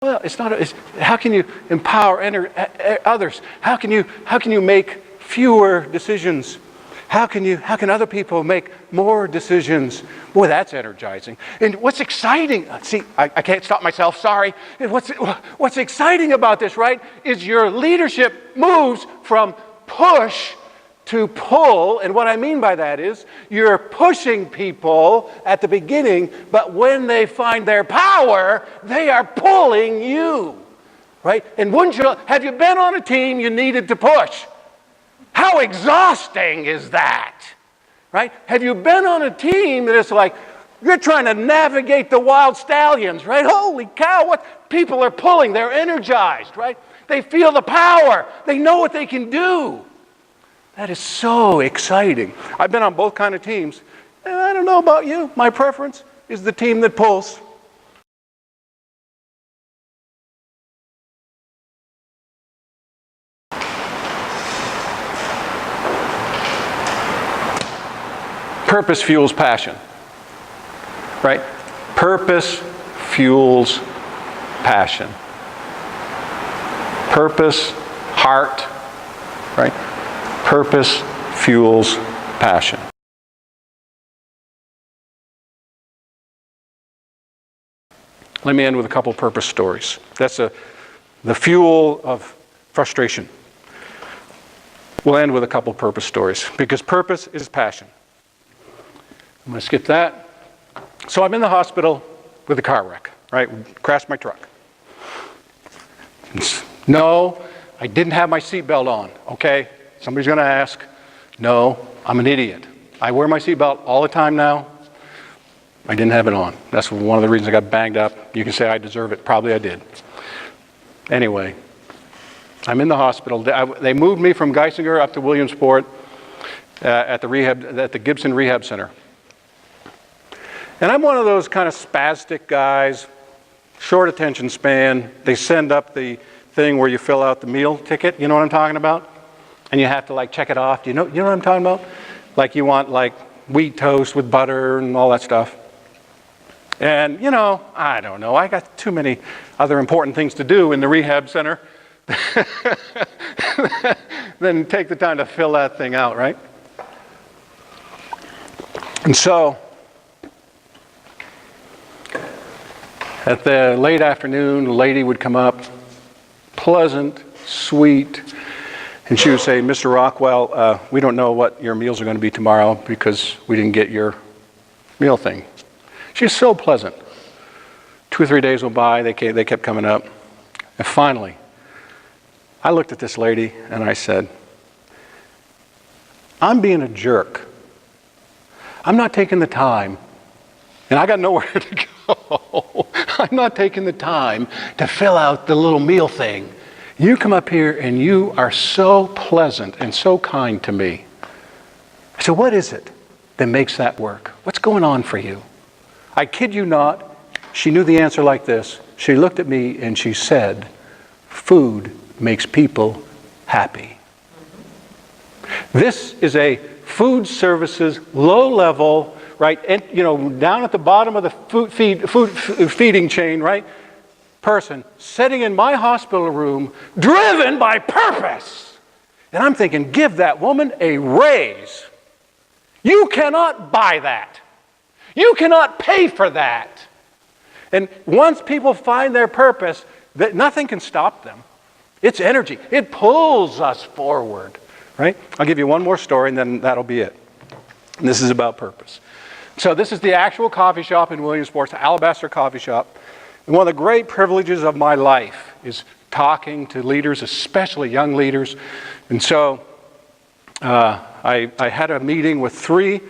Well, it's not. How can you empower others? How can you make fewer decisions? How can other people make more decisions? Boy, that's energizing. And what's exciting? See, I can't stop myself. Sorry. And what's exciting about this, right? Is your leadership moves from push to pull, and what I mean by that is you're pushing people at the beginning, but when they find their power, they are pulling you, right? And have you been on a team you needed to push? How exhausting is that, right? Have you been on a team that is like, you're trying to navigate the wild stallions, right? Holy cow, what people are pulling, they're energized, right? They feel the power, they know what they can do. That is so exciting. I've been on both kind of teams, and I don't know about you. My preference is the team that pulls. Purpose fuels passion, right? Purpose fuels passion. Purpose, heart, right? Purpose fuels passion. Let me end with a couple purpose stories. That's the fuel of frustration. We'll end with a couple purpose stories because purpose is passion. I'm going to skip that. So I'm in the hospital with a car wreck, right? Crashed my truck. No, I didn't have my seatbelt on, okay? Somebody's going to ask. No, I'm an idiot. I wear my seatbelt all the time now. I didn't have it on. That's one of the reasons I got banged up. You can say I deserve it. Probably I did. Anyway, I'm in the hospital. They moved me from Geisinger up to Williamsport at the Gibson Rehab Center. And I'm one of those kind of spastic guys, short attention span. They send up the thing where you fill out the meal ticket. You know what I'm talking about? And you have to like check it off. You know what I'm talking about? Like you want like wheat toast with butter and all that stuff. And I don't know. I got too many other important things to do in the rehab center than take the time to fill that thing out, right? And so at the late afternoon, a lady would come up, pleasant, sweet, and she would say, Mr. Rockwell, we don't know what your meals are going to be tomorrow because we didn't get your meal thing. She's so pleasant. 2 or 3 days went by, they kept coming up. And finally, I looked at this lady and I said, I'm being a jerk. I'm not taking the time, and I got nowhere to go. I'm not taking the time to fill out the little meal thing. You come up here and you are so pleasant and so kind to me. I said, what is it that makes that work? What's going on for you? I kid you not, she knew the answer like this. She looked at me and she said, food makes people happy. This is a food services, low level, right, and, down at the bottom of the food feeding chain, right, person sitting in my hospital room, driven by purpose. And I'm thinking, give that woman a raise. You cannot buy that. You cannot pay for that. And once people find their purpose, that nothing can stop them. It's energy. It pulls us forward, right? I'll give you one more story and then that'll be it. And this is about purpose. So this is the actual coffee shop in Williamsport, the Alabaster Coffee Shop. And one of the great privileges of my life is talking to leaders, especially young leaders. And so I had a meeting with 3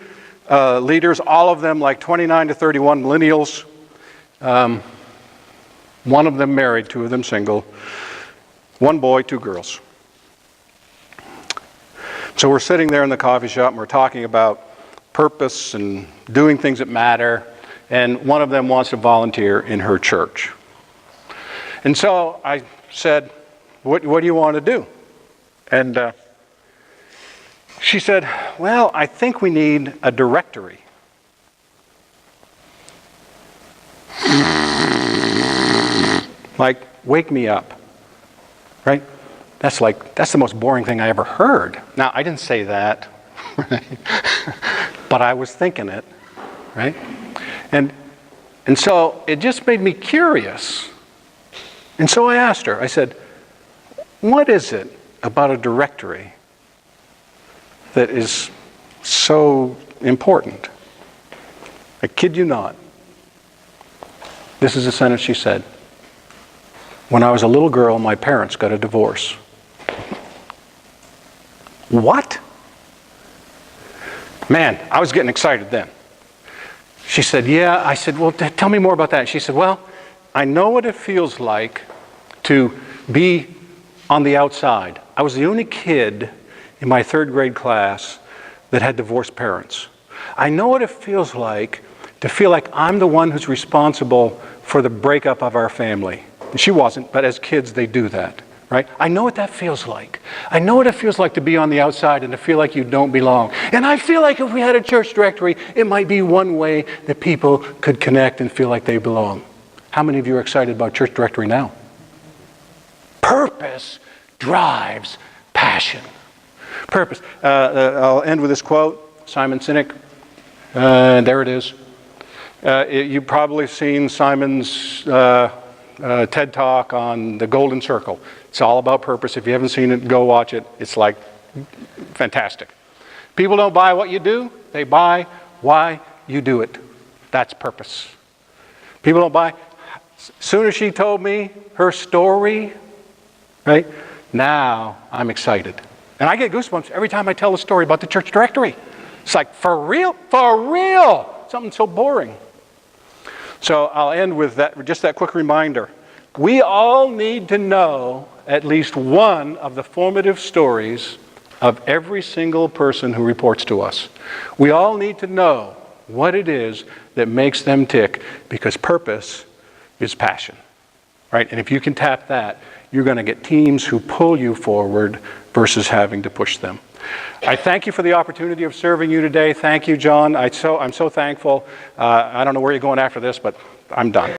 leaders, all of them like 29 to 31 millennials. One of them married, 2 of them single. 1 boy, 2 girls. So we're sitting there in the coffee shop and we're talking about purpose and doing things that matter. And one of them wants to volunteer in her church. And so I said, what do you want to do? And she said, well, I think we need a directory. Like, wake me up, right? That's the most boring thing I ever heard. Now, I didn't say that, right? But I was thinking it, right? And so it just made me curious. And so I asked her, I said, what is it about a directory that is so important? I kid you not. This is a sentence she said. When I was a little girl, my parents got a divorce. What? Man, I was getting excited then. She said, yeah. I said, well, tell me more about that. She said, well, I know what it feels like to be on the outside. I was the only kid in my 3rd grade class that had divorced parents. I know what it feels like to feel like I'm the one who's responsible for the breakup of our family. And she wasn't, but as kids they do that, right? I know what that feels like. I know what it feels like to be on the outside and to feel like you don't belong. And I feel like if we had a church directory, it might be one way that people could connect and feel like they belong. How many of you are excited about church directory now? Purpose drives passion. Purpose. I'll end with this quote, Simon Sinek. There it is. You've probably seen Simon's TED Talk on the Golden Circle. It's all about purpose. If you haven't seen it, go watch it. It's like fantastic. People don't buy what you do. They buy why you do it. That's purpose. People don't buy. As soon as she told me her story, right, now I'm excited. And I get goosebumps every time I tell a story about the church directory. It's like, for real? For real? Something so boring. So I'll end with that, just that quick reminder. We all need to know at least one of the formative stories of every single person who reports to us. We all need to know what it is that makes them tick, because purpose is passion, right? And if you can tap that, you're going to get teams who pull you forward versus having to push them. I thank you for the opportunity of serving you today. Thank you, John. I'm so thankful. I don't know where you're going after this, but I'm done.